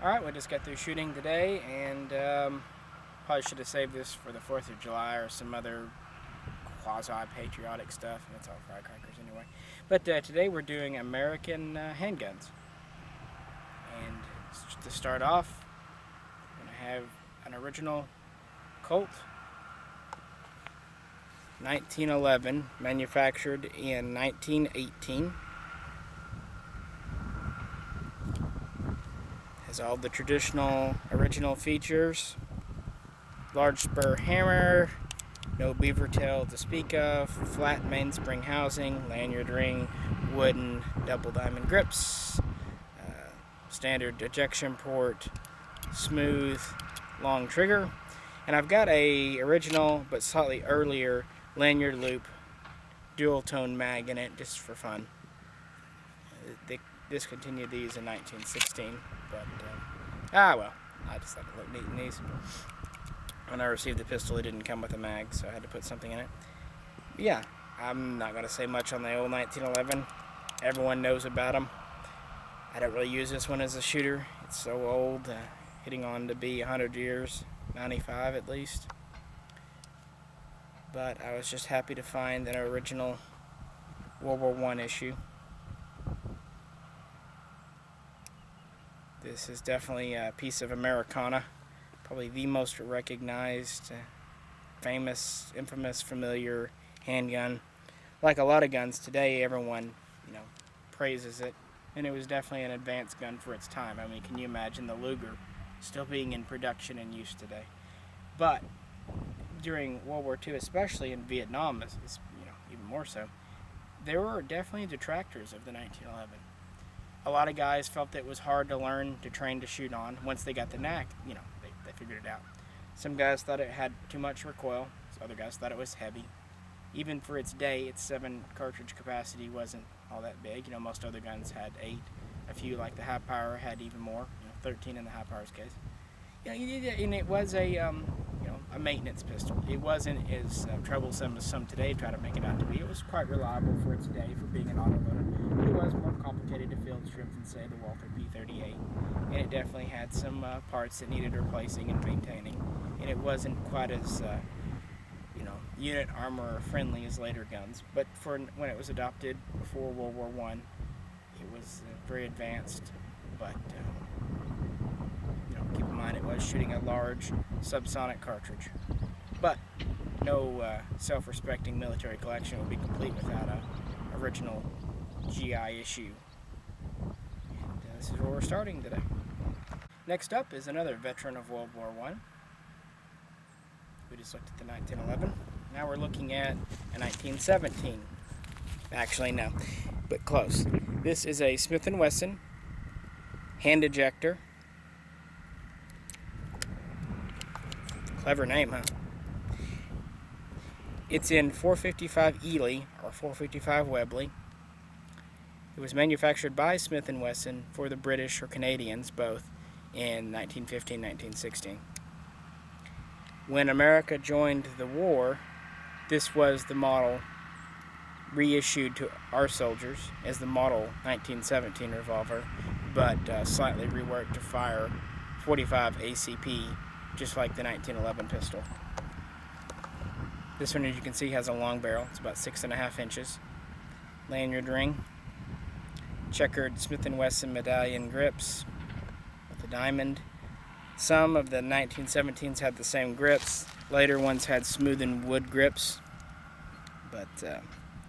Alright, we just got through shooting today, and probably should have saved this for the 4th of July or some other quasi-patriotic stuff. That's all firecrackers anyway. But today we're doing American handguns. And to start off, I'm going to have an original Colt 1911, manufactured in 1918. Has all the traditional original features. Large spur hammer, no beaver tail to speak of, flat mainspring housing, lanyard ring, wooden double diamond grips, standard ejection port, smooth long trigger, and I've got a original but slightly earlier lanyard loop dual tone mag in it just for fun. They discontinued these in 1916, but well, I just thought it looked neat in these. When I received the pistol, it didn't come with a mag, so I had to put something in it. But yeah, I'm not going to say much on the old 1911. Everyone knows about them. I don't really use this one as a shooter. It's so old, hitting on to be 100 years, 95 at least. But I was just happy to find an original World War I issue. This is definitely a piece of Americana. Probably the most recognized, famous, infamous, familiar handgun. Like a lot of guns today, everyone, praises it. And it was definitely an advanced gun for its time. I mean, can you imagine the Luger still being in production and use today? But during World War II, especially in Vietnam, is even more so, there were definitely detractors of the 1911. A lot of guys felt that it was hard to learn, to train to shoot on. Once they got the knack, they figured it out. Some guys thought it had too much recoil. Other guys thought it was heavy. Even for its day, its 7 cartridge capacity wasn't all that big. Most other guns had 8. A few, like the high power, had even more. 13 in the high power's case. And it was a maintenance pistol. It wasn't as troublesome as some today try to make it out to be. It was quite reliable for its day for being an autoloader, but it was more complicated to field strip than, say, the Walther P228. And it definitely had some parts that needed replacing and maintaining. And it wasn't quite as unit armor friendly as later guns. But for when it was adopted before World War I, it was very advanced. But keep in mind it was shooting a large subsonic cartridge. But no self-respecting military collection would be complete without an original GI issue. And this is where we're starting today. Next up is another veteran of World War I. We just looked at the 1911. Now we're looking at a 1917. Actually, no, but close. This is a Smith & Wesson hand ejector. Clever name, huh? It's in 455 Ely, or 455 Webley. It was manufactured by Smith & Wesson for the British or Canadians, both, in 1915-1916. When America joined the war, this was the model reissued to our soldiers as the model 1917 revolver, but slightly reworked to fire 45 ACP, just like the 1911 pistol. This one, as you can see, has a long barrel. It's about 6.5 inches. Lanyard ring. Checkered Smith & Wesson medallion grips with a diamond. Some of the 1917s had the same grips. Later ones had smoothened wood grips. But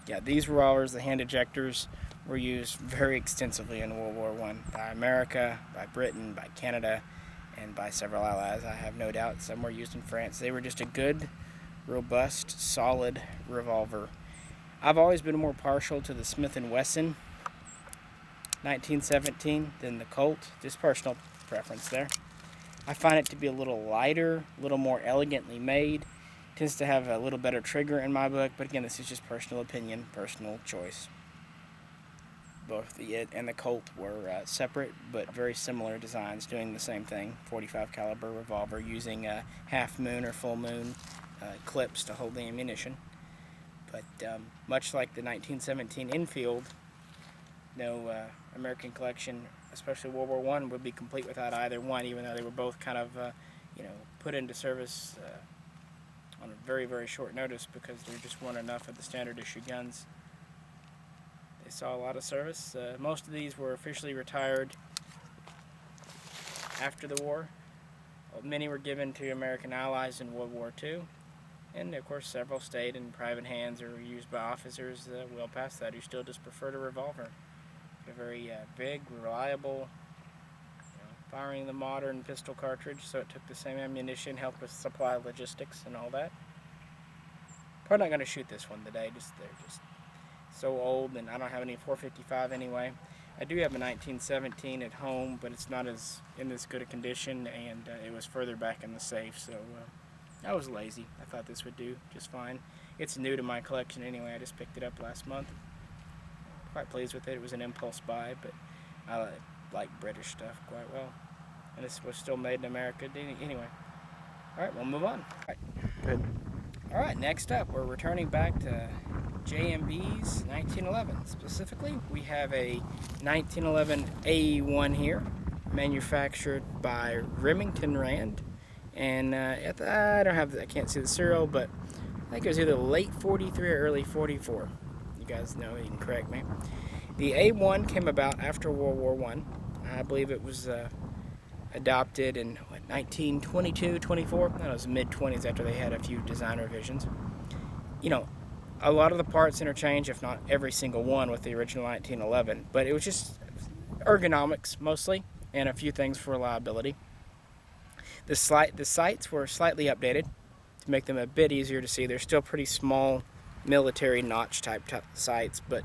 yeah, these revolvers, the hand ejectors, were used very extensively in World War I by America, by Britain, by Canada, and by several allies. I have no doubt some were used in France. They were just a good, robust, solid revolver. I've always been more partial to the Smith & Wesson 1917 than the Colt. Just personal preference there. I find it to be a little lighter, a little more elegantly made. Tends to have a little better trigger in my book, but again, this is just personal opinion, personal choice. Both it and the Colt were separate but very similar designs, doing the same thing. 45 caliber revolver using half moon or full moon clips to hold the ammunition. But much like the 1917 Enfield, no American collection especially World War I, would be complete without either one, even though they were both kind of, put into service on a very, very short notice because there just weren't enough of the standard issue guns. They saw a lot of service. Most of these were officially retired after the war. Many were given to American allies in World War II. And of course several stayed in private hands or were used by officers well past that who still just preferred a revolver. A very big, reliable, firing the modern pistol cartridge, so it took the same ammunition, helped with supply logistics and all that. Probably not going to shoot this one today, they're just so old, and I don't have any 455 anyway. I do have a 1917 at home, but it's not in as good a condition, and it was further back in the safe, so I was lazy. I thought this would do just fine. It's new to my collection anyway. I just picked it up last month. Quite pleased with it. It was an impulse buy, but I like British stuff quite well. And this was still made in America anyway. Alright, we'll move on. All right. Good. Alright, next up, we're returning back to JMB's 1911. Specifically, we have a 1911 A1 here, manufactured by Remington Rand. And I can't see the serial, but I think it was either late 43 or early 44. You guys know, you can correct me. The A1 came about after World War I. I believe it was adopted in 1922, 24. That was mid-20s after they had a few design revisions. A lot of the parts interchange, if not every single one, with the original 1911. But it was just ergonomics mostly, and a few things for reliability. The sights were slightly updated to make them a bit easier to see. They're still pretty small military notch type sights, but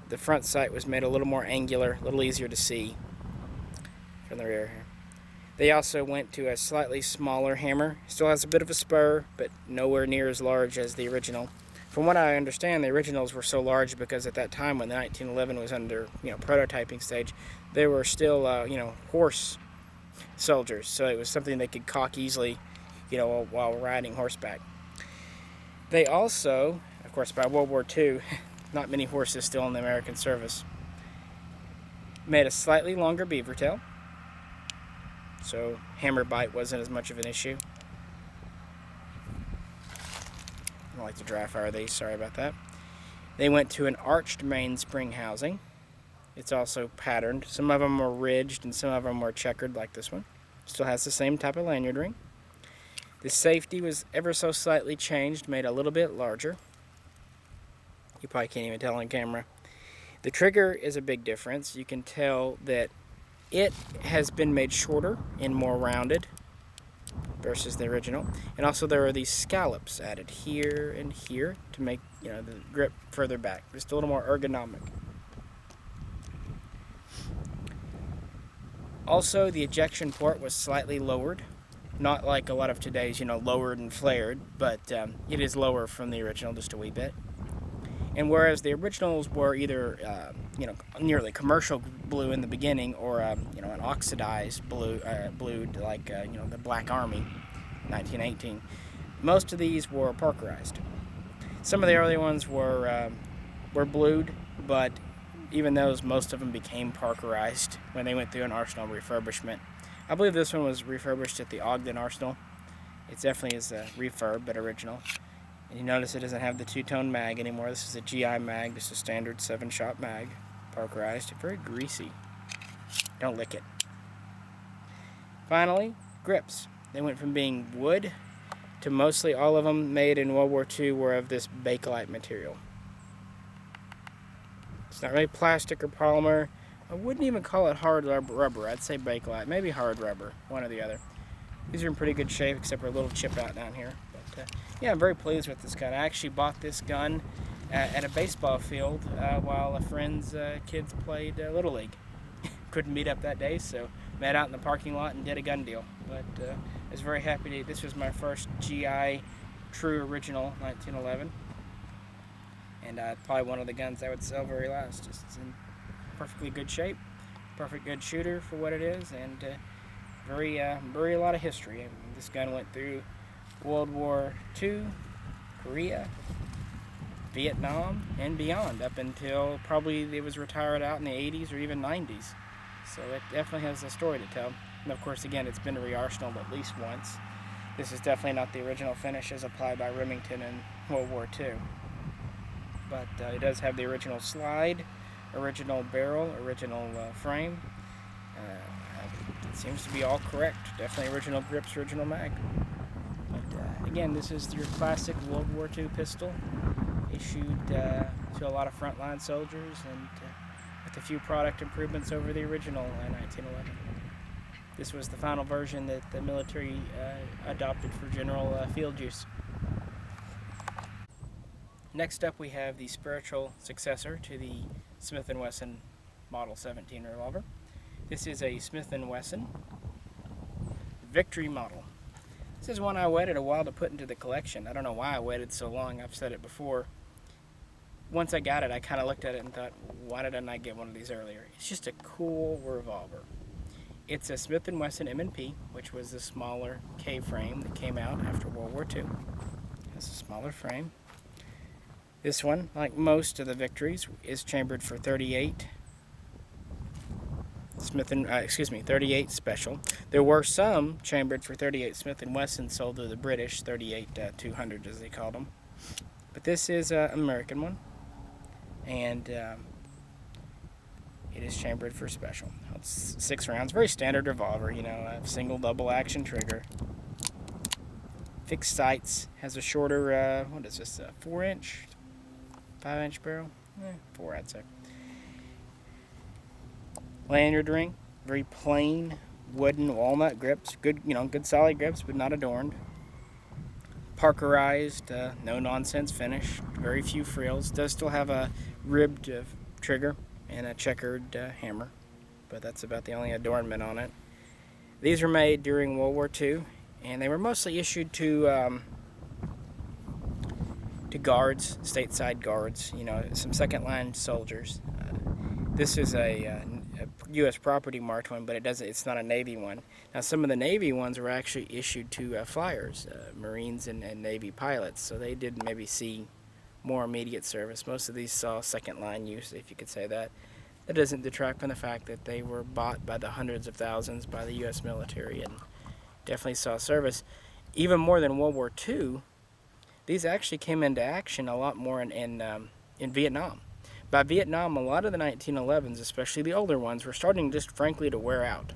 the front sight was made a little more angular, a little easier to see from the rear here. They also went to a slightly smaller hammer. Still has a bit of a spur, but nowhere near as large as the original. From what I understand, the originals were so large because at that time when the 1911 was under prototyping stage, they were still horse soldiers, so it was something they could cock easily while riding horseback. They also, of course, by World War II, not many horses still in the American service, made a slightly longer beaver tail, so hammer bite wasn't as much of an issue. I don't like to dry fire these, sorry about that. They went to an arched mainspring housing. It's also patterned. Some of them were ridged and some of them were checkered like this one. Still has the same type of lanyard ring. The safety was ever so slightly changed, made a little bit larger. You probably can't even tell on camera. The trigger is a big difference. You can tell that it has been made shorter and more rounded versus the original. And also there are these scallops added here and here to make the grip further back. Just a little more ergonomic. Also, the ejection port was slightly lowered. Not like a lot of today's, lowered and flared, but it is lower from the original just a wee bit. And whereas the originals were either, nearly commercial blue in the beginning or, an oxidized blue, like, the Black Army, 1918, most of these were Parkerized. Some of the early ones were blued, but even those, most of them became Parkerized when they went through an Arsenal refurbishment. I believe this one was refurbished at the Ogden Arsenal. It definitely is a refurb, but original. And you notice it doesn't have the two-tone mag anymore. This is a GI mag, just a standard 7-shot mag, Parkerized. Very greasy. Don't lick it. Finally, grips. They went from being wood to mostly all of them made in World War II were of this Bakelite material. It's not really plastic or polymer. I wouldn't even call it hard rubber. I'd say Bakelite, maybe hard rubber, one or the other. These are in pretty good shape, except for a little chip out down here. But yeah, I'm very pleased with this gun. I actually bought this gun at a baseball field while a friend's kids played Little League. Couldn't meet up that day, so met out in the parking lot and did a gun deal. But I was very happy this was my first GI true original 1911. And probably one of the guns I would sell very last. Just in perfectly good shape, perfect good shooter for what it is, and very a lot of history. I mean, this gun went through World War II, Korea, Vietnam, and beyond, up until probably it was retired out in the 80s or even 90s. So it definitely has a story to tell. And of course, again, it's been re-arsenaled at least once. This is definitely not the original finish as applied by Remington in World War II. But it does have the original slide, original barrel, original frame. It seems to be all correct. Definitely original grips, original mag. But again, this is your classic World War II pistol, issued to a lot of frontline soldiers, and with a few product improvements over the original 1911. This was the final version that the military adopted for general field use. Next up, we have the spiritual successor to the Smith & Wesson Model 17 revolver. This is a Smith & Wesson Victory model. This is one I waited a while to put into the collection. I don't know why I waited so long. I've said it before. Once I got it, I kind of looked at it and thought, why did I not get one of these earlier? It's just a cool revolver. It's a Smith & Wesson M&P, which was the smaller K-frame that came out after World War II. It has a smaller frame. This one, like most of the Victories, is chambered for 38 38 Special. There were some chambered for 38 Smith & Wesson sold to the British, 38 200 as they called them. But this is an American one, and it is chambered for special. It's 6 rounds, very standard revolver, you know, a single double action trigger. Fixed sights, has a shorter, what is this, a 4-inch, 5-inch barrel? 4 I'd say. Lanyard ring, very plain wooden walnut grips, good, you know, good solid grips, but not adorned. Parkerized, no nonsense finish, very few frills. Does still have a ribbed trigger and a checkered hammer, but that's about the only adornment on it. These were made during World War II, and they were mostly issued to guards, stateside guards, you know, some second-line soldiers. This is a U.S. property marked one, but it's not a Navy one. Now, some of the Navy ones were actually issued to flyers, Marines and Navy pilots, so they did maybe see more immediate service. Most of these saw second-line use, if you could say that. That doesn't detract from the fact that they were bought by the hundreds of thousands by the U.S. military and definitely saw service. Even more than World War II, these actually came into action a lot more in Vietnam. By Vietnam, a lot of the 1911s, especially the older ones, were starting just frankly to wear out.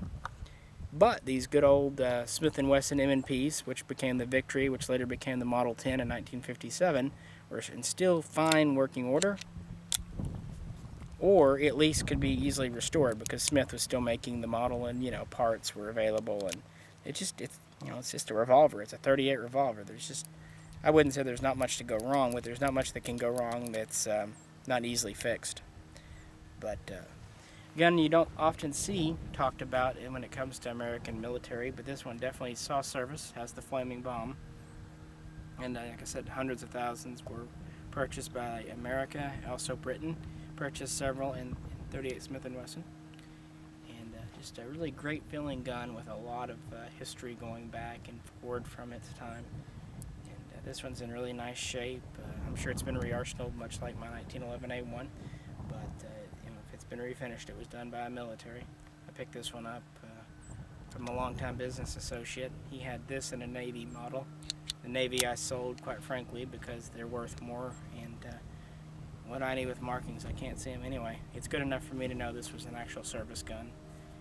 But these good old Smith & Wesson M&Ps, which became the Victory, which later became the Model 10 in 1957, were in still fine working order, or at least could be easily restored because Smith was still making the model, and you know, parts were available, and it's just a revolver. It's a 38 revolver. I wouldn't say there's not much to go wrong, but there's not much that can go wrong that's not easily fixed. But gun you don't often see talked about when it comes to American military, but this one definitely saw service, has the flaming bomb, and like I said, hundreds of thousands were purchased by America. Also Britain purchased several in 38 Smith & Wesson, and just a really great feeling gun with a lot of history going back and forward from its time. And this one's in really nice shape. I'm sure it's been re-arsenaled much like my 1911A1, but you know, if it's been refinished, it was done by a military. I picked this one up from a longtime business associate. He had this in a Navy model. The Navy I sold, quite frankly, because they're worth more, and what do I need with markings? I can't see them anyway. It's good enough for me to know this was an actual service gun.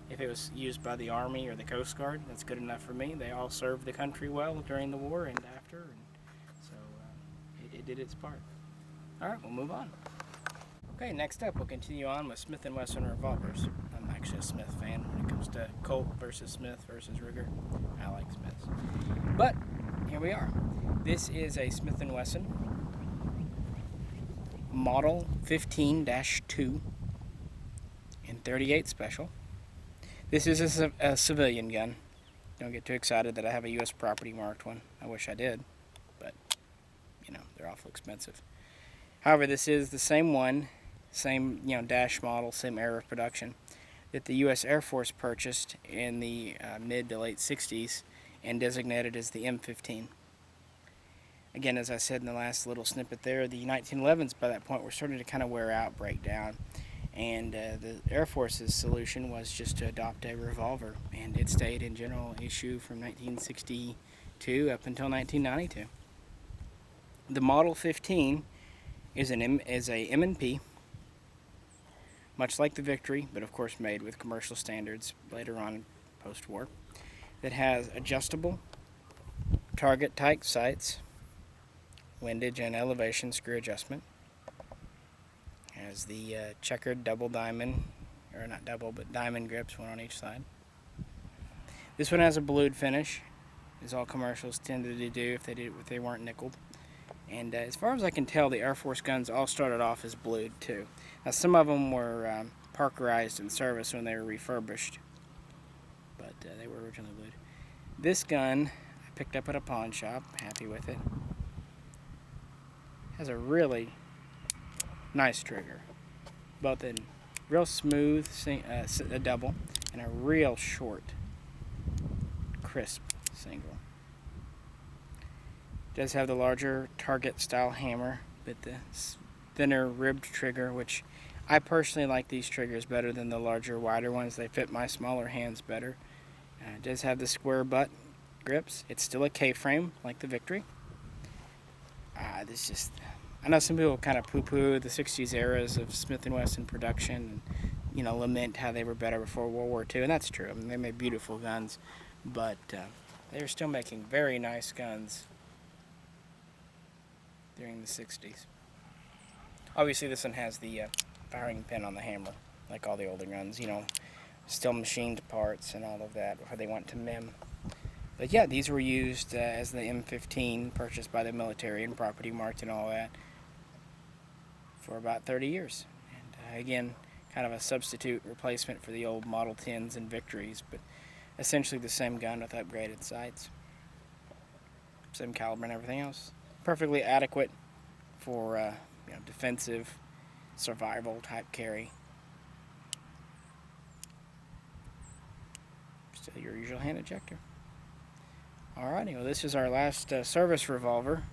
If it was used by the Army or the Coast Guard, that's good enough for me. They all served the country well during the war and after, and so it did its part. Alright, we'll move on. Okay, next up we'll continue on with Smith & Wesson revolvers. I'm actually a Smith fan when it comes to Colt versus Smith versus Ruger. I like Smiths. But here we are. This is a Smith & Wesson Model 15-2 in 38 Special. This is a civilian gun. Don't get too excited that I have a U.S. property marked one. I wish I did, but you know, they're awful expensive. However, this is the same one, same dash model, same era of production that the U.S. Air Force purchased in the mid to late 60s and designated as the M15. Again, as I said in the last little snippet there, the 1911s by that point were starting to kind of wear out, break down, And the Air Force's solution was just to adopt a revolver, and it stayed in general issue from 1962 up until 1992. The Model 15 is a M&P, much like the Victory, but of course made with commercial standards later on post-war, that has adjustable target type sights, windage and elevation screw adjustment, has the checkered double diamond, or not double, but diamond grips, one on each side. This one has a blued finish, as all commercials tended to do if they weren't nickeled. And as far as I can tell, the Air Force guns all started off as blued too. Now some of them were Parkerized in service when they were refurbished, but they were originally blued. This gun I picked up at a pawn shop, happy with it. Has a really nice trigger, both in real smooth a double and a real short, crisp single. It does have the larger target style hammer, but the thinner ribbed trigger, which I personally like these triggers better than the larger, wider ones. They fit my smaller hands better. It does have the square butt grips. It's still a K-frame like the Victory. I know some people kind of poo-poo the 60s eras of Smith & Wesson production and, lament how they were better before World War II, and that's true. I mean, they made beautiful guns, but they were still making very nice guns during the 60s. Obviously, this one has the firing pin on the hammer, like all the older guns, still machined parts and all of that before they went to MIM. But yeah, these were used as the M15, purchased by the military and property marked and all that, for about 30 years. And again, kind of a substitute replacement for the old Model 10s and Victories, but essentially the same gun with upgraded sights, same caliber and everything else. Perfectly adequate for defensive, survival type carry. Still your usual hand ejector. Alrighty, well this is our last service revolver.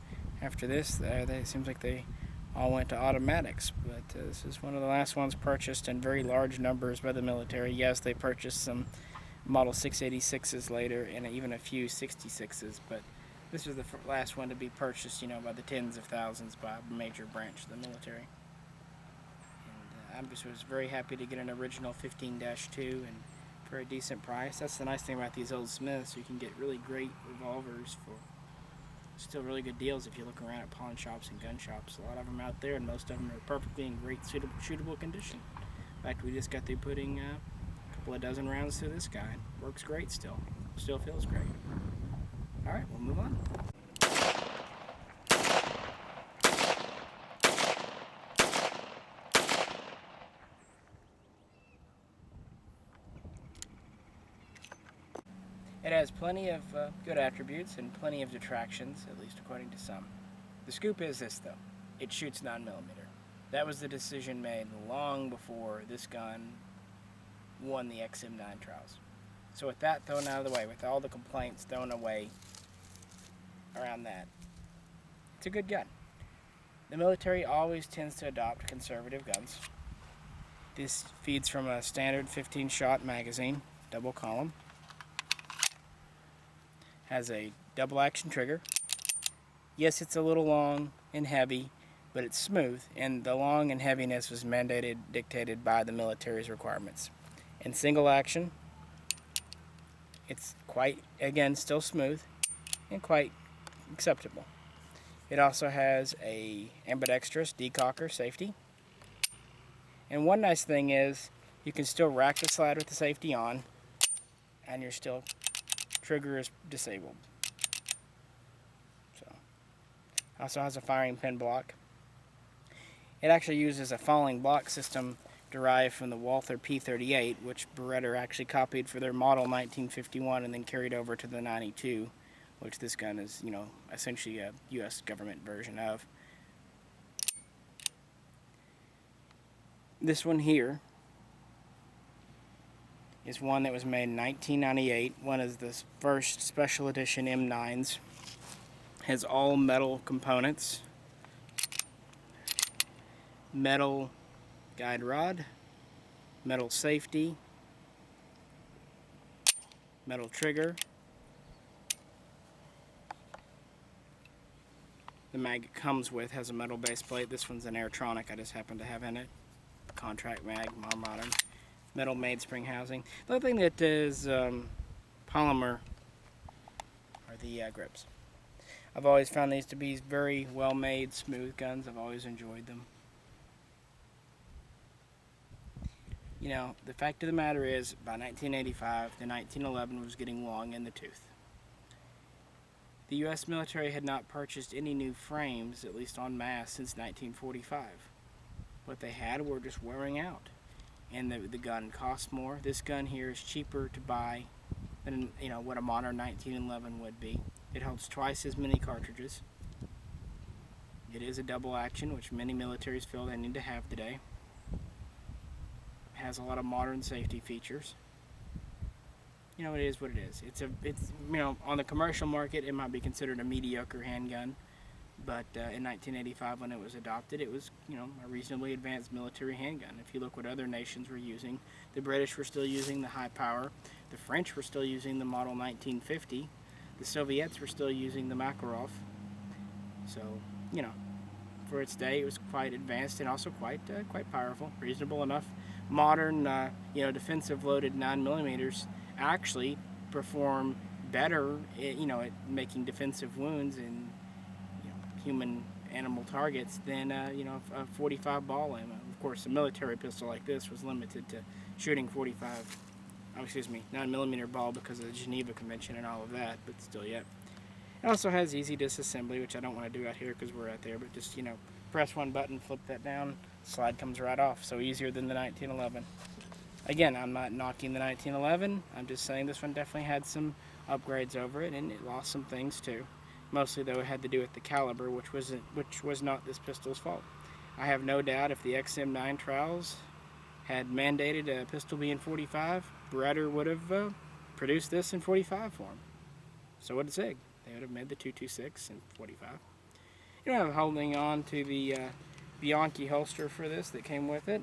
After this, it seems like they all went to automatics, but this is one of the last ones purchased in very large numbers by the military. Yes, they purchased some Model 686s later and even a few 66s, but this was the last one to be purchased, by the tens of thousands by a major branch of the military. And I just was very happy to get an original 15-2 and for a decent price. That's the nice thing about these old Smiths. You can get really great revolvers for still really good deals if you look around at pawn shops and gun shops. A lot of them out there, and most of them are perfectly in great shootable condition. In fact, we just got through putting a couple of dozen rounds through this guy. Works great still. Still feels great. Alright, we'll move on. It has plenty of good attributes and plenty of detractions, at least according to some. The scoop is this, though. It shoots 9mm. That was the decision made long before this gun won the XM9 trials. So with that thrown out of the way, with all the complaints thrown away around that, it's a good gun. The military always tends to adopt conservative guns. This feeds from a standard 15-shot magazine, double column. Has a double action trigger. Yes, it's a little long and heavy, but it's smooth, and the long and heaviness was dictated by the military's requirements. In single action, it's quite, again, still smooth and quite acceptable. It also has a ambidextrous decocker safety. And one nice thing is you can still rack the slide with the safety on, and you're still trigger is disabled. So, also has a firing pin block. It actually uses a falling block system derived from the Walther P228, which Beretta actually copied for their model 1951 and then carried over to the 92, which this gun is, essentially a U.S. government version of. This one here is one that was made in 1998, one of the first special edition M9s. Has all metal components, metal guide rod, metal safety, metal trigger. The mag it comes with has a metal base plate. This one's an Airtronic I just happen to have in it. Contract mag, more modern. Metal mainspring housing. The other thing that is polymer are the grips. I've always found these to be very well made, smooth guns. I've always enjoyed them. You know, the fact of the matter is, by 1985, the 1911 was getting long in the tooth. The U.S. military had not purchased any new frames, at least en masse, since 1945. What they had were just wearing out. And the gun cost more. This gun here is cheaper to buy than, you know, what a modern 1911 would be. It holds twice as many cartridges. It is a double action, which many militaries feel they need to have today. It has a lot of modern safety features. You know, it is what it is. It's you know, on the commercial market, it might be considered a mediocre handgun, but in 1985, when it was adopted, it was, you know, a reasonably advanced military handgun. If you look what other nations were using, the British were still using the high power, the French were still using the model 1950, the Soviets were still using the Makarov. So, you know, for its day, it was quite advanced and also quite powerful, reasonable enough. Modern, you know, defensive loaded 9mm actually perform better, you know, at making defensive wounds in, you know, human animal targets than, you know, a 45 ball ammo. Of course, a military pistol like this was limited to shooting 9mm ball because of the Geneva Convention and all of that, but still yet. It also has easy disassembly, which I don't want to do out here because we're out there, but just, you know, press one button, flip that down, slide comes right off, so easier than the 1911. Again, I'm not knocking the 1911, I'm just saying this one definitely had some upgrades over it, and it lost some things too. Mostly, though, it had to do with the caliber, which was not this pistol's fault. I have no doubt if the XM9 trials had mandated a pistol be in 45, Beretta would have produced this in 45 form. So would Sig. They would have made the 226 in 45. You know, I'm holding on to the Bianchi holster for this that came with it.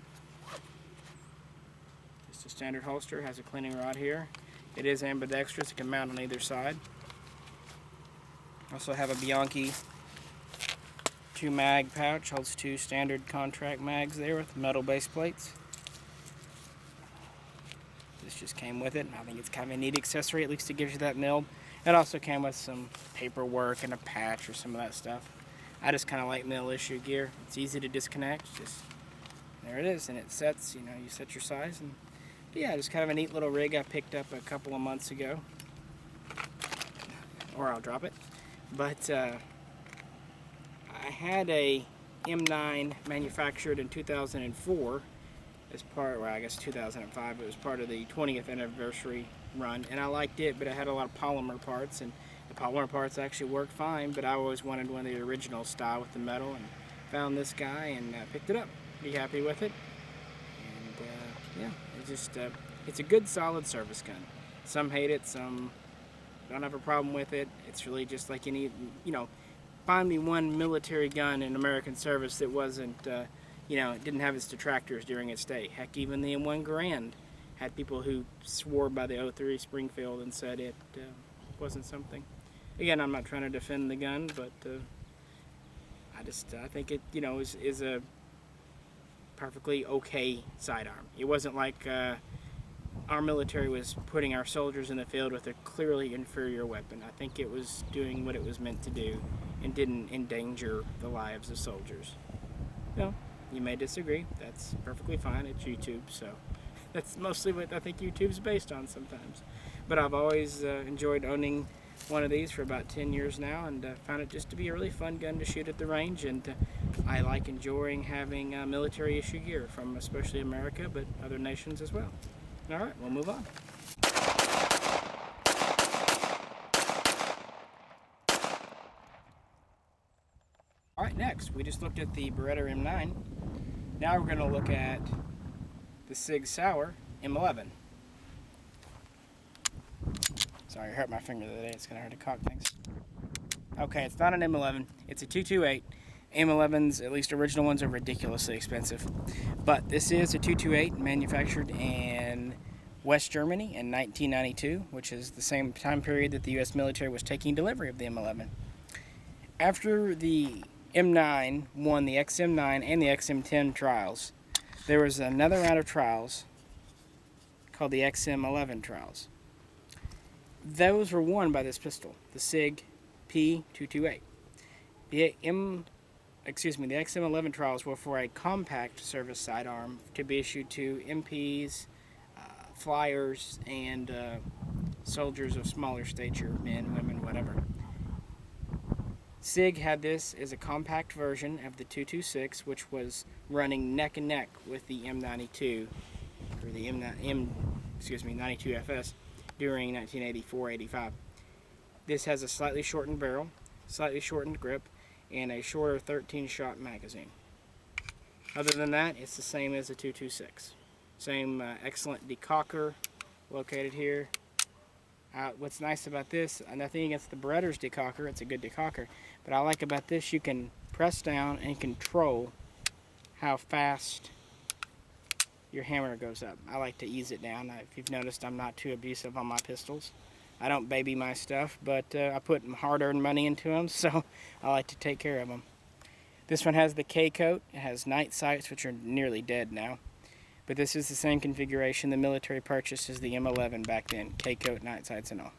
Just a standard holster, has a cleaning rod here. It is ambidextrous, it can mount on either side. Also have a Bianchi 2 mag pouch, holds 2 standard contract mags there with metal base plates. This just came with it, and I think it's kind of a neat accessory, at least it gives you that milled. It also came with some paperwork and a patch or some of that stuff. I just kind of like mill issue gear. It's easy to disconnect, just there it is, and it sets, you know, you set your size, and yeah, just kind of a neat little rig I picked up a couple of months ago. Or I'll drop it. But I had a M9 manufactured in 2004 as part, well, I guess 2005. It was part of the 20th anniversary run, and I liked it, but it had a lot of polymer parts, and the polymer parts actually worked fine, but I always wanted one of the original style with the metal, and found this guy and picked it up. Pretty happy with it. And yeah, it's just it's a good solid service gun. Some hate it, some don't have a problem with it. It's really just like any, you know, find me one military gun in American service that wasn't, you know, it didn't have its detractors during its stay. Heck, even the M1 Garand had people who swore by the 03 Springfield and said it wasn't something. Again, I'm not trying to defend the gun, but I think it, you know, is a perfectly okay sidearm. It wasn't like our military was putting our soldiers in the field with a clearly inferior weapon. I think it was doing what it was meant to do and didn't endanger the lives of soldiers. You know, you may disagree. That's perfectly fine. It's YouTube, so that's mostly what I think YouTube's based on sometimes. But I've always enjoyed owning one of these for about 10 years now, and found it just to be a really fun gun to shoot at the range, and I like enjoying having military issue gear from especially America, but other nations as well. Alright, we'll move on. Alright, next, we just looked at the Beretta M9. Now we're going to look at the Sig Sauer M11. Sorry, I hurt my finger the other day. It's kind of hard to cock things. Okay, it's not an M11. It's a 228, M11s, at least original ones, are ridiculously expensive. But this is a 228 manufactured in West Germany in 1992, which is the same time period that the U.S. military was taking delivery of the M11. After the M9 won the XM9 and the XM10 trials, there was another round of trials called the XM11 trials. Those were won by this pistol, the Sig P228. The XM11 trials were for a compact service sidearm to be issued to MPs, flyers, and soldiers of smaller stature, men, women, whatever. Sig had this as a compact version of the 226, which was running neck and neck with the M92, or the 92FS during 1984-85. This has a slightly shortened barrel, slightly shortened grip, and a shorter 13-shot magazine. Other than that, it's the same as the 226. Same excellent decocker located here. What's nice about this, nothing against the Beretta's decocker, it's a good decocker, but I like about this, you can press down and control how fast your hammer goes up. I like to ease it down. If you've noticed, I'm not too abusive on my pistols. I don't baby my stuff, but I put hard-earned money into them, so I like to take care of them. This one has the K-coat. It has night sights, which are nearly dead now. But this is the same configuration the military purchased as the M11 back then, K-coat, night sights, and all.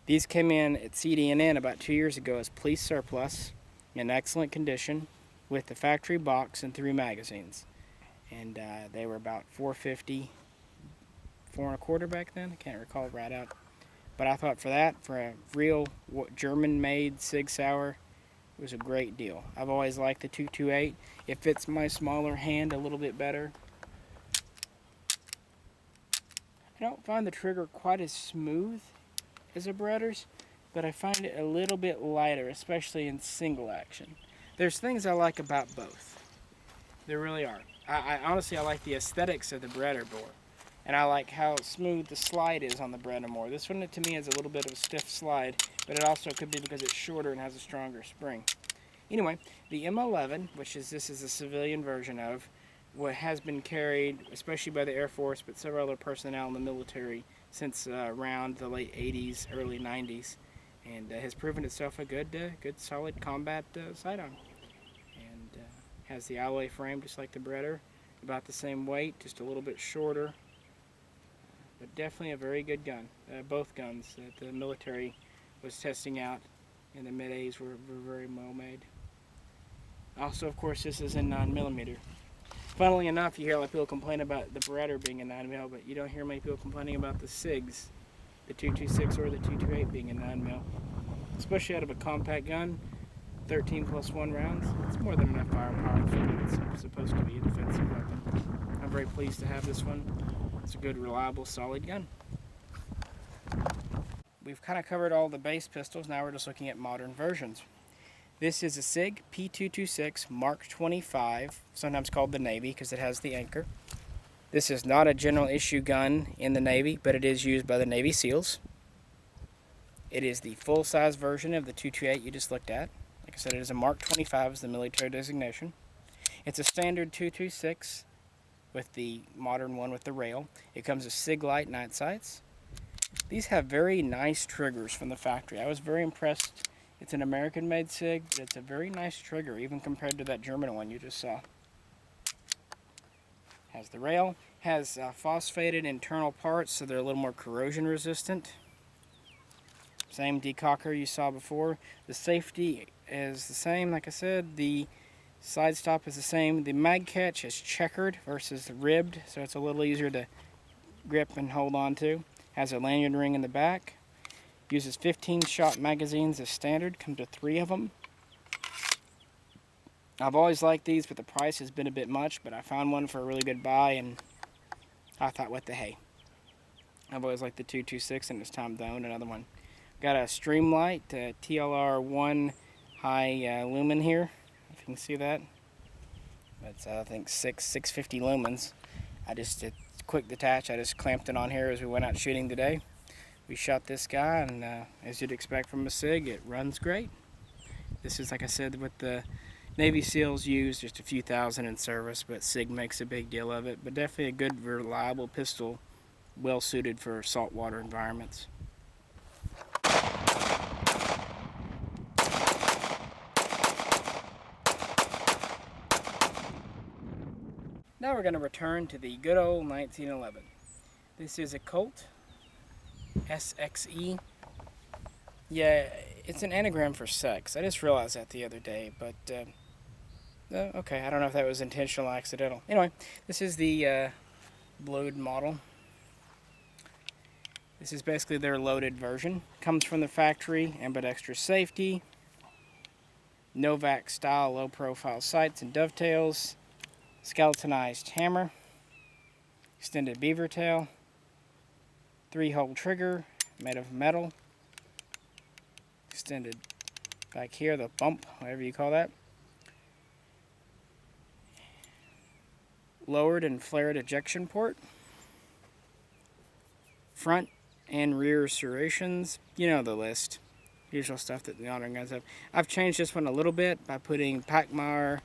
These came in at CDNN about 2 years ago as police surplus, in excellent condition, with the factory box and 3 magazines. And they were about $4.50, $4.25 back then. I can't recall right out. But I thought for a real German-made Sig Sauer, it was a great deal. I've always liked the 228. It fits my smaller hand a little bit better. I don't find the trigger quite as smooth as a Beretta's, but I find it a little bit lighter, especially in single action. There's things I like about both. There really are. I honestly like the aesthetics of the Beretta more, and I like how smooth the slide is on the Beretta more. This one to me is a little bit of a stiff slide, but it also could be because it's shorter and has a stronger spring. Anyway, the M11, this is a civilian version of, what has been carried, especially by the Air Force, but several other personnel in the military since around the late 80s, early 90s, and has proven itself a good solid combat sidearm. And has the alloy frame just like the Beretta, about the same weight, just a little bit shorter, but definitely a very good gun. Both guns that the military was testing out in the mid-80s were very well made. Also, of course, this is in 9mm. Funnily enough, you hear a lot of people complain about the Beretta being a 9mm, but you don't hear many people complaining about the SIGs, the 226 or the 228 being a 9mm. Especially out of a compact gun, 13 plus 1 rounds, it's more than enough firepower for what it's supposed to be a defensive weapon. I'm very pleased to have this one. It's a good, reliable, solid gun. We've kind of covered all the base pistols, now we're just looking at modern versions. This is a Sig P226 Mark 25, sometimes called the Navy because it has the anchor. This is not a general issue gun in the Navy, but it is used by the Navy SEALs. It is the full-size version of the 228 you just looked at. Like I said, it is a Mark 25 as the military designation. It's a standard 226 with the modern one with the rail. It comes with Sig Light night sights. These have very nice triggers from the factory. I was very impressed. It's an American-made Sig, but it's a very nice trigger, even compared to that German one you just saw. Has the rail, has phosphated internal parts, so they're a little more corrosion resistant. Same decocker you saw before. The safety is the same, like I said. The side stop is the same. The mag catch is checkered versus ribbed, so it's a little easier to grip and hold on to. Has a lanyard ring in the back. Uses 15-shot magazines as standard. Come to 3 of them. I've always liked these, but the price has been a bit much, but I found one for a really good buy, and I thought, what the hey. I've always liked the 226, and it's time to own another one. Got a Streamlight, TLR1 high lumen here, if you can see that. That's, I think, 650 lumens. It's quick detach. I just clamped it on here as we went out shooting today. We shot this guy, and as you'd expect from a Sig, it runs great. This is, like I said, with the Navy SEALs use just a few thousand in service, but Sig makes a big deal of it. But definitely a good, reliable pistol, well suited for saltwater environments. Now we're going to return to the good old 1911. This is a Colt SXE. Yeah, it's an anagram for sex. I just realized that the other day, but okay, I don't know if that was intentional or accidental. Anyway, this is the load model. This is basically their loaded version. Comes from the factory, ambidextrous safety, Novak style low profile sights and dovetails, skeletonized hammer, extended beaver tail, 3-hole trigger made of metal, extended back here, the bump, whatever you call that, lowered and flared ejection port, front and rear serrations, you know the list, usual stuff that the modern guns have. I've changed this one a little bit by putting Pachmayr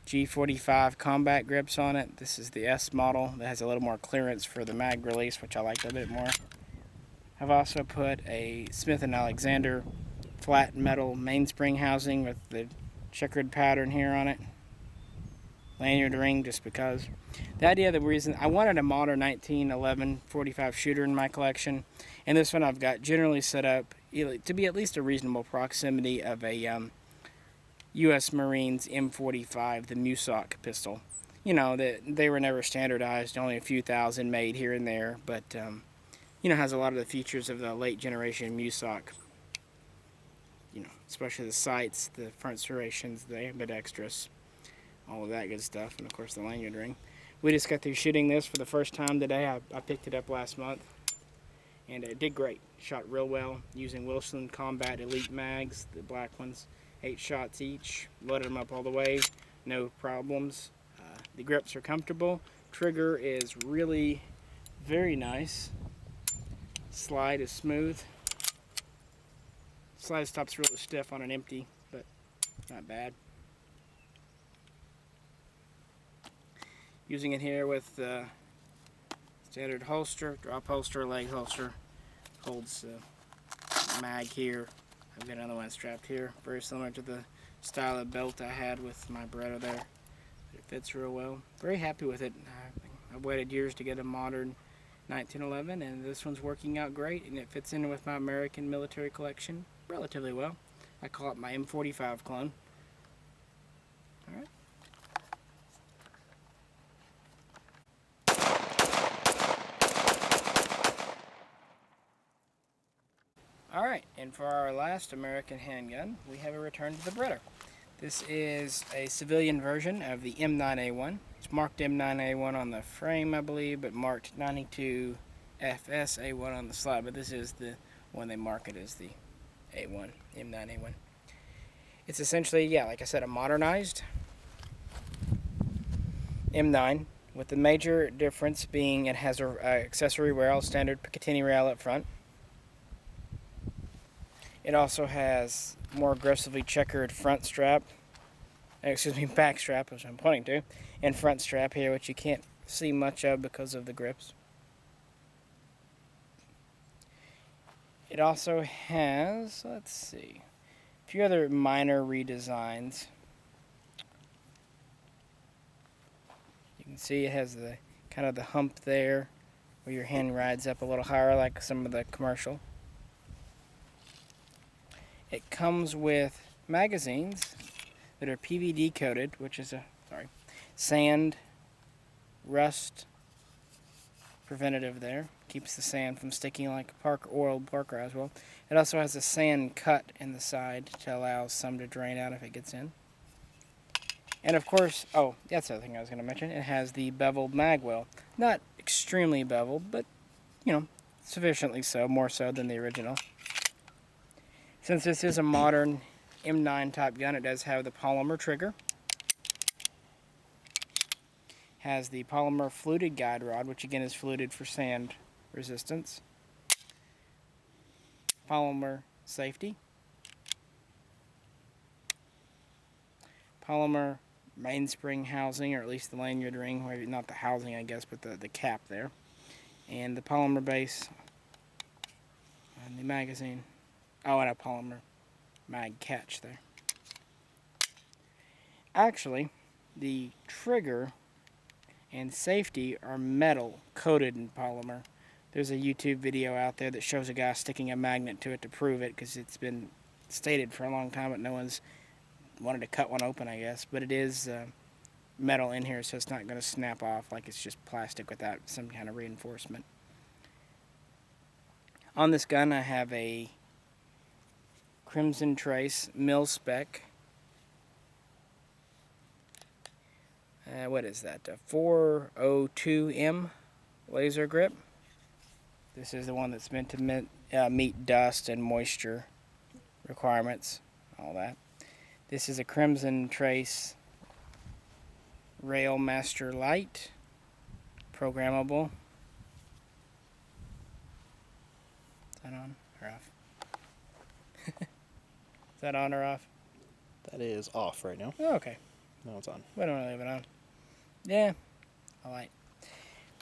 G45 combat grips on it. This is the S model that has a little more clearance for the mag release, which I liked a bit more. I've also put a Smith & Alexander flat metal mainspring housing with the checkered pattern here on it. Lanyard ring, just because. The reason I wanted a modern 1911 45 shooter in my collection, and this one I've got generally set up to be at least a reasonable proximity of a U.S. Marines M45, the Mishaco pistol. You know, they were never standardized, only a few thousand made here and there, but you know, has a lot of the features of the late generation Mishaco. You know, especially the sights, the front serrations, the ambidextrous, all of that good stuff, and of course the lanyard ring. We just got through shooting this for the first time today. I picked it up last month, and it did great. Shot real well using Wesson Combat Elite mags, the black ones, 8 shots each. Loaded them up all the way, no problems. The grips are comfortable. Trigger is really very nice. Slide is smooth. Slide stop's really stiff on an empty, but not bad. Using it here with standard holster, drop holster, leg holster. Holds mag here. I've got another one strapped here, very similar to the style of belt I had with my Beretta there. It fits real well. Very happy with it. I've waited years to get a modern 1911, and this one's working out great, and it fits in with my American military collection relatively well. I call it my M45 clone. Alright. Alright, and for our last American handgun, we have a return to the Beretta. This is a civilian version of the M9A1. It's marked M9A1 on the frame, I believe, but marked 92 FSA1 on the slide. But this is the one they market as the A1, M9A1. It's essentially, yeah, like I said, a modernized M9, with the major difference being it has an accessory rail, standard Picatinny rail up front. It also has more aggressively checkered front strap, back strap, which I'm pointing to, and front strap here, which you can't see much of because of the grips. It also has, let's see, a few other minor redesigns. You can see it has the kind of the hump there, where your hand rides up a little higher, like some of the commercial. It comes with magazines that are PVD coated, which is a sand, rust preventative there. Keeps the sand from sticking like oiled Parker as well. It also has a sand cut in the side to allow some to drain out if it gets in. And of course, oh, that's the other thing I was going to mention. It has the beveled mag well. Not extremely beveled, but, you know, sufficiently so, more so than the original. Since this is a modern M9 type gun, it does have the polymer trigger. Has the polymer fluted guide rod, which again is fluted for sand resistance. Polymer safety. polymer mainspring housing, or at least the lanyard ring, not the housing I guess, but the cap there, and the polymer base and the magazine. Oh, and a polymer mag catch there. Actually, the trigger and safety are metal coated in polymer. There's a YouTube video out there that shows a guy sticking a magnet to it to prove it, because it's been stated for a long time, but no one's wanted to cut one open, I guess. But it is metal in here, so it's not going to snap off like it's just plastic without some kind of reinforcement. On this gun, I have a Crimson Trace mil spec. What is that? A 402M laser grip. This is the one that's meant to meet dust and moisture requirements, all that. This is a Crimson Trace Rail Master Light, programmable. Is that on or off? Is that on or off? That is off right now. Oh, okay. No, it's on. Why don't I leave it on? Yeah, I like.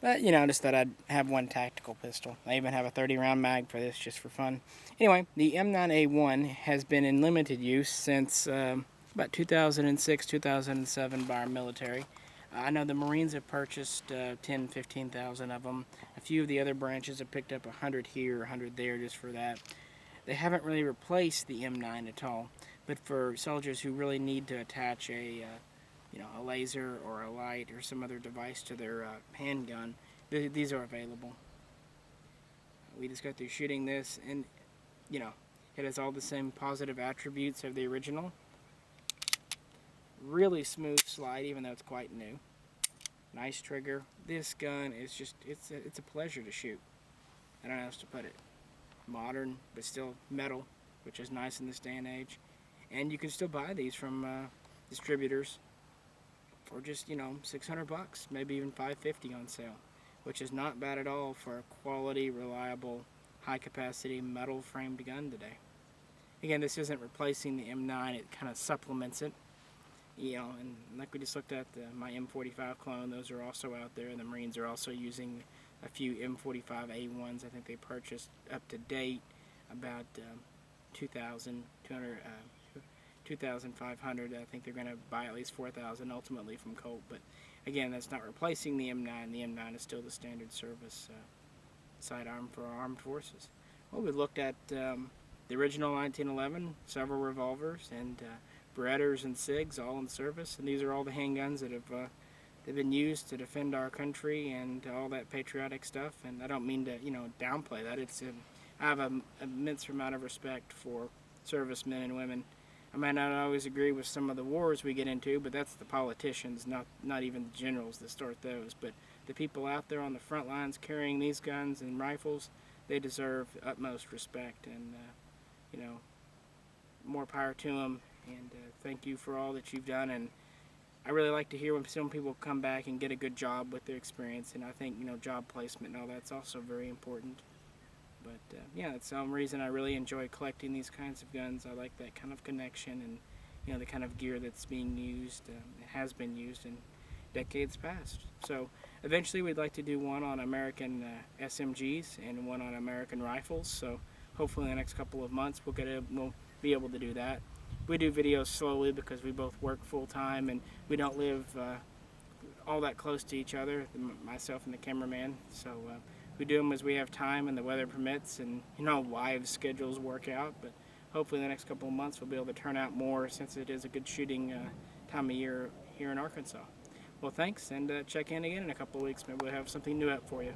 But, you know, I just thought I'd have one tactical pistol. I even have a 30-round mag for this, just for fun. Anyway, the M9A1 has been in limited use since about 2006, 2007 by our military. I know the Marines have purchased 10, 15,000 of them. A few of the other branches have picked up 100 here, 100 there, just for that. They haven't really replaced the M9 at all. But for soldiers who really need to attach a laser or a light or some other device to their handgun, these are available. We just got through shooting this, and you know, it has all the same positive attributes of the original. Really smooth slide, even though it's quite new. Nice trigger. This gun is just, it's a pleasure to shoot. I don't know how else to put it. Modern, but still metal, which is nice in this day and age. And you can still buy these from distributors for just, you know, 600 bucks, maybe even $550 on sale, which is not bad at all for a quality, reliable, high-capacity metal-framed gun today. Again, this isn't replacing the M9; it kind of supplements it. You know, and like we just looked at my M45 clone, those are also out there. The Marines are also using a few M45A1s. I think they purchased up to date about 2,500. I think they're going to buy at least 4,000 ultimately from Colt. But again, that's not replacing the M9. The M9 is still the standard service sidearm for our armed forces. Well, we looked at the original 1911, several revolvers, and Berettas and Sigs, all in service. And these are all the handguns that have they've been used to defend our country and all that patriotic stuff. And I don't mean to, you know, downplay that. I have an immense amount of respect for servicemen and women. I might not always agree with some of the wars we get into, but that's the politicians, not even the generals that start those. But the people out there on the front lines carrying these guns and rifles, they deserve utmost respect. And, you know, more power to them. And thank you for all that you've done. And I really like to hear when some people come back and get a good job with their experience. And I think, you know, job placement and all that's also very important. But yeah, that's some reason I really enjoy collecting these kinds of guns. I like that kind of connection and, you know, the kind of gear that's being used, it has been used in decades past. So eventually we'd like to do one on American SMGs and one on American rifles. So hopefully in the next couple of months we'll be able to do that. We do videos slowly because we both work full-time and we don't live all that close to each other, myself and the cameraman. So we do them as we have time and the weather permits, and, you know, wives' schedules work out. But hopefully in the next couple of months we'll be able to turn out more, since it is a good shooting time of year here in Arkansas. Well, thanks, and check in again in a couple of weeks. Maybe we'll have something new up for you.